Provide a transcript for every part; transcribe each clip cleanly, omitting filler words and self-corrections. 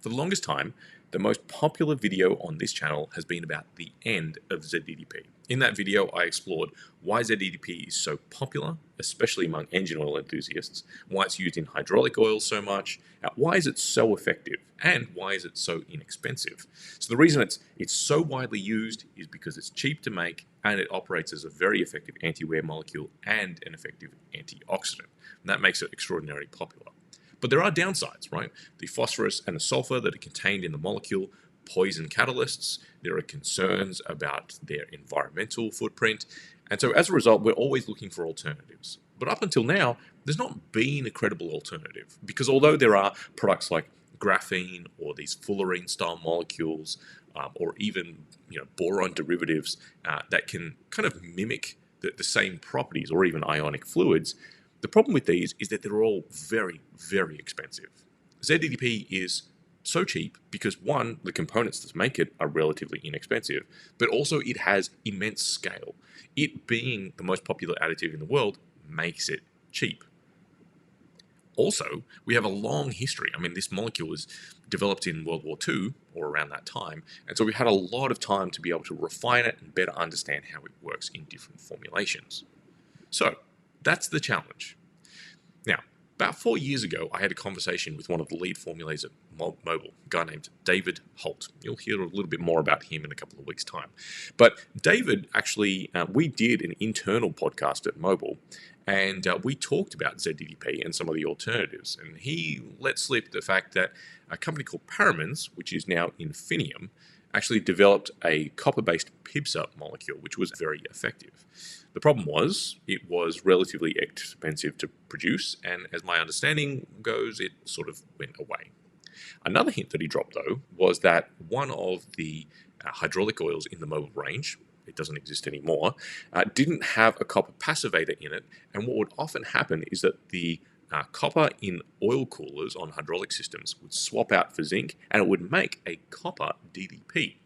For the longest time, the most popular video on this channel has been about the end of ZDDP. In that video, I explored why ZDDP is so popular, especially among engine oil enthusiasts, why it's used in hydraulic oil so much, why is it so effective, and why is it so inexpensive. So the reason it's so widely used is because it's cheap to make and it operates as a very effective anti-wear molecule and an effective antioxidant. And that makes it extraordinarily popular. But there are downsides, right? The phosphorus and the sulfur that are contained in the molecule poison catalysts. There are concerns about their environmental footprint. And so as a result, we're always looking for alternatives. But up until now, there's not been a credible alternative, because although there are products like graphene or these fullerene style molecules, or even boron derivatives that can kind of mimic the same properties, or even ionic fluids, the problem with these is that they're all very, very expensive. ZDDP is so cheap because, one, the components that make it are relatively inexpensive, but also it has immense scale. It being the most popular additive in the world makes it cheap. Also, we have a long history. I mean, this molecule was developed in World War II or around that time, and so we had a lot of time to be able to refine it and better understand how it works in different formulations. So, that's the challenge. Now, about 4 years ago, I had a conversation with one of the lead formulators at Mobil, a guy named David Holt. You'll hear a little bit more about him in a couple of weeks' time. But David, actually, we did an internal podcast at Mobil, and we talked about ZDDP and some of the alternatives. And he let slip the fact that a company called Paramins, which is now Infinium, actually developed a copper-based PIBSA molecule, which was very effective. The problem was, it was relatively expensive to produce, and as my understanding goes, it sort of went away. Another hint that he dropped, though, was that one of the hydraulic oils in the Mobil range, it doesn't exist anymore, didn't have a copper passivator in it, and what would often happen is that the copper in oil coolers on hydraulic systems would swap out for zinc, and it would make a copper DDP.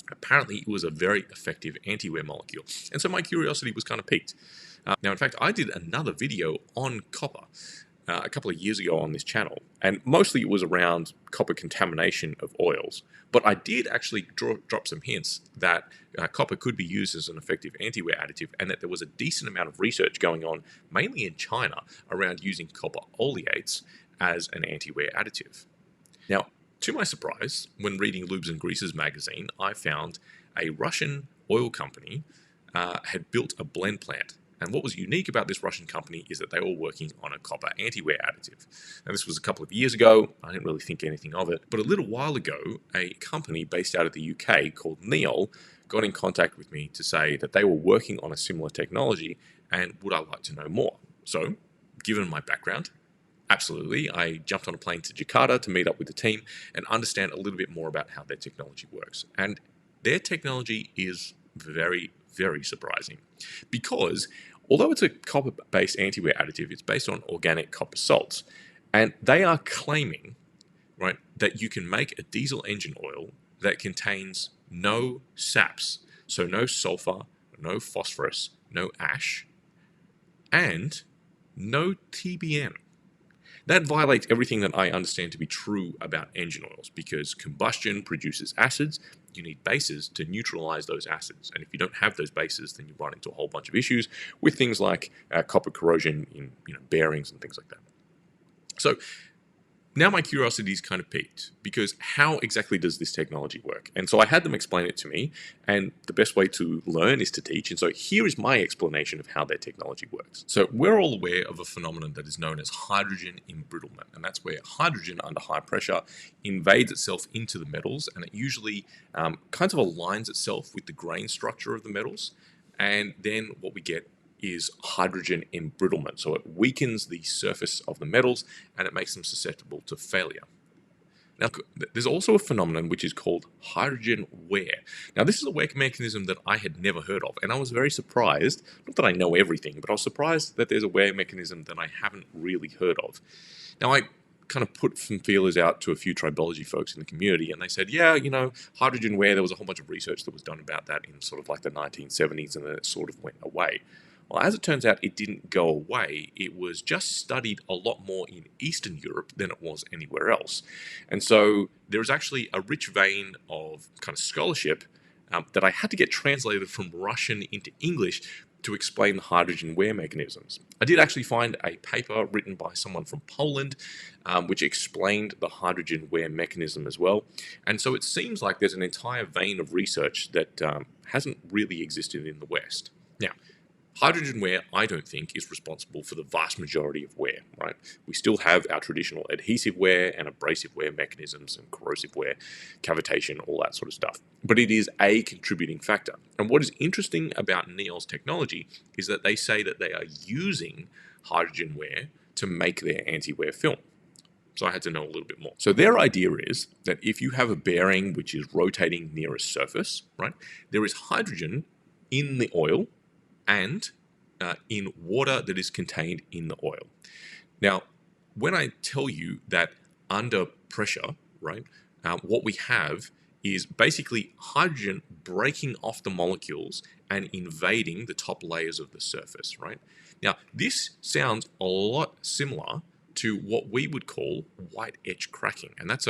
Apparently, it was a very effective anti-wear molecule, and so my curiosity was kind of piqued. Now, in fact, I did another video on copper a couple of years ago on this channel, and mostly it was around copper contamination of oils. But I did actually drop some hints that copper could be used as an effective anti-wear additive, and that there was a decent amount of research going on, mainly in China, around using copper oleates as an anti-wear additive. Now, to my surprise, when reading Lubes and Greases magazine, I found a Russian oil company had built a blend plant. And what was unique about this Russian company is that they were working on a copper anti-wear additive. Now, this was a couple of years ago. I didn't really think anything of it. But a little while ago, a company based out of the UK called Neol got in contact with me to say that they were working on a similar technology and would I like to know more. So, given my background, absolutely, I jumped on a plane to Jakarta to meet up with the team and understand a little bit more about how their technology works. And their technology is very, very surprising, because although it's a copper-based anti-wear additive, it's based on organic copper salts, and they are claiming, right, that you can make a diesel engine oil that contains no SAPs, so no sulfur, no phosphorus, no ash, and no TBM. That violates everything that I understand to be true about engine oils, because combustion produces acids. You need bases to neutralize those acids. And if you don't have those bases, then you run into a whole bunch of issues with things like copper corrosion in bearings and things like that. So now my curiosity is kind of piqued, because how exactly does this technology work? And so I had them explain it to me, and the best way to learn is to teach. And so here is my explanation of how their technology works. So we're all aware of a phenomenon that is known as hydrogen embrittlement, and that's where hydrogen under high pressure invades itself into the metals, and it usually kind of aligns itself with the grain structure of the metals, and then what we get is hydrogen embrittlement. So it weakens the surface of the metals and it makes them susceptible to failure. Now, there's also a phenomenon which is called hydrogen wear. Now, this is a wear mechanism that I had never heard of, and I was very surprised, not that I know everything, but I was surprised that there's a wear mechanism that I haven't really heard of. Now, I kind of put some feelers out to a few tribology folks in the community, and they said, yeah, hydrogen wear, there was a whole bunch of research that was done about that in sort of like the 1970s, and then it sort of went away. Well, as it turns out, it didn't go away. It was just studied a lot more in Eastern Europe than it was anywhere else. And so there is actually a rich vein of kind of scholarship that I had to get translated from Russian into English to explain the hydrogen wear mechanisms. I did actually find a paper written by someone from Poland which explained the hydrogen wear mechanism as well. And so it seems like there's an entire vein of research that hasn't really existed in the West. Now, hydrogen wear, I don't think, is responsible for the vast majority of wear, right? We still have our traditional adhesive wear and abrasive wear mechanisms and corrosive wear, cavitation, all that sort of stuff. But it is a contributing factor. And what is interesting about Neol's technology is that they say that they are using hydrogen wear to make their anti-wear film. So I had to know a little bit more. So their idea is that if you have a bearing which is rotating near a surface, right, there is hydrogen in the oil and in water that is contained in the oil. Now, when I tell you that under pressure, right, what we have is basically hydrogen breaking off the molecules and invading the top layers of the surface, right? Now, this sounds a lot similar to what we would call white edge cracking, and that's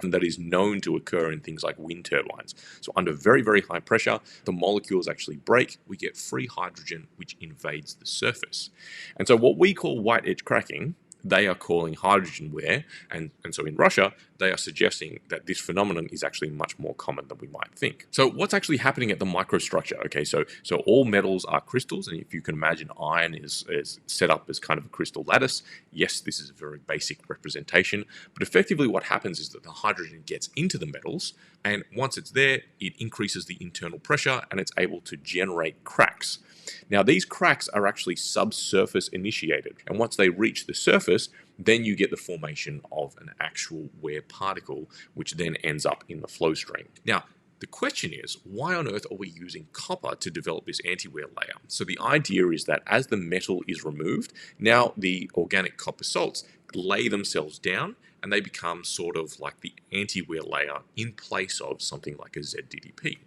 that is known to occur in things like wind turbines. So under very, very high pressure, the molecules actually break, we get free hydrogen which invades the surface. And so what we call white edge cracking, they are calling hydrogen wear, and so in Russia, they are suggesting that this phenomenon is actually much more common than we might think. So what's actually happening at the microstructure? Okay, so all metals are crystals, and if you can imagine iron is set up as kind of a crystal lattice, yes, this is a very basic representation, but effectively what happens is that the hydrogen gets into the metals, and once it's there, it increases the internal pressure, and it's able to generate cracks. Now, these cracks are actually subsurface initiated, and once they reach the surface, then you get the formation of an actual wear particle, which then ends up in the flow stream. Now, the question is, why on earth are we using copper to develop this anti-wear layer? So the idea is that as the metal is removed, now the organic copper salts lay themselves down, and they become sort of like the anti-wear layer in place of something like a ZDDP.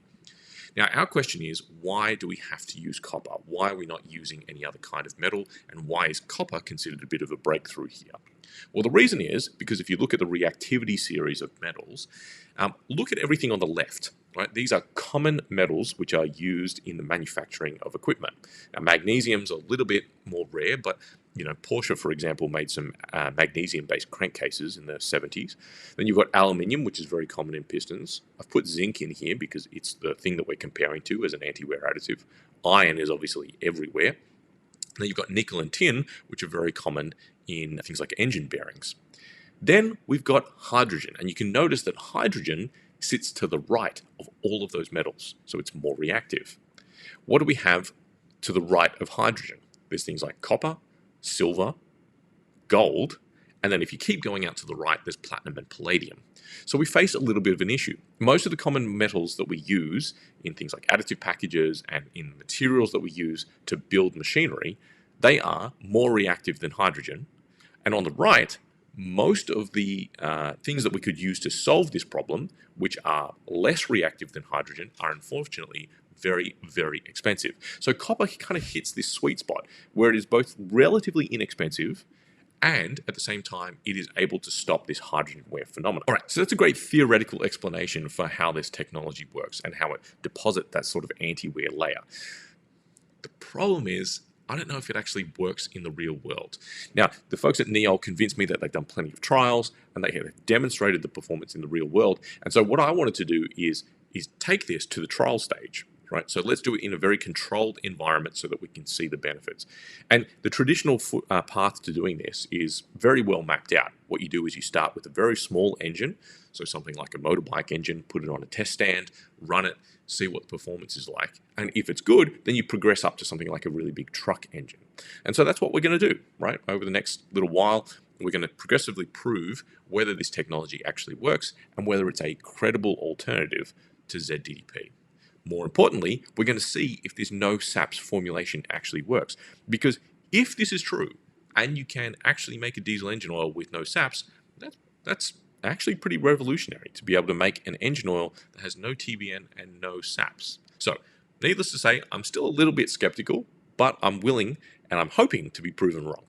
Now, our question is, why do we have to use copper? Why are we not using any other kind of metal? And why is copper considered a bit of a breakthrough here? Well, the reason is because if you look at the reactivity series of metals, look at everything on the left. Right? These are common metals which are used in the manufacturing of equipment. Now, magnesium's a little bit more rare, but Porsche, for example, made some magnesium-based crankcases in the 70s. Then you've got aluminium, which is very common in pistons. I've put zinc in here because it's the thing that we're comparing to as an anti-wear additive. Iron is obviously everywhere. Then you've got nickel and tin, which are very common in things like engine bearings. Then we've got hydrogen, and you can notice that hydrogen sits to the right of all of those metals, so it's more reactive. What do we have to the right of hydrogen? There's things like copper, silver, gold, and then if you keep going out to the right, there's platinum and palladium. So we face a little bit of an issue. Most of the common metals that we use in things like additive packages and in materials that we use to build machinery, they are more reactive than hydrogen. And on the right, most of the things that we could use to solve this problem, which are less reactive than hydrogen, are unfortunately very, very expensive. So copper kind of hits this sweet spot where it is both relatively inexpensive and at the same time it is able to stop this hydrogen wear phenomenon. All right, so that's a great theoretical explanation for how this technology works and how it deposits that sort of anti-wear layer. The problem is, I don't know if it actually works in the real world. Now, the folks at Neol convinced me that they've done plenty of trials and they have demonstrated the performance in the real world. And so what I wanted to do is take this to the trial stage. Right? So let's do it in a very controlled environment so that we can see the benefits. And the traditional path to doing this is very well mapped out. What you do is you start with a very small engine, so something like a motorbike engine, put it on a test stand, run it, see what the performance is like. And if it's good, then you progress up to something like a really big truck engine. And so that's what we're going to do, right? Over the next little while, we're going to progressively prove whether this technology actually works and whether it's a credible alternative to ZDDP. More importantly, we're going to see if this no SAPS formulation actually works. Because if this is true, and you can actually make a diesel engine oil with no SAPS, that's actually pretty revolutionary to be able to make an engine oil that has no TBN and no SAPS. So, needless to say, I'm still a little bit skeptical, but I'm willing and I'm hoping to be proven wrong.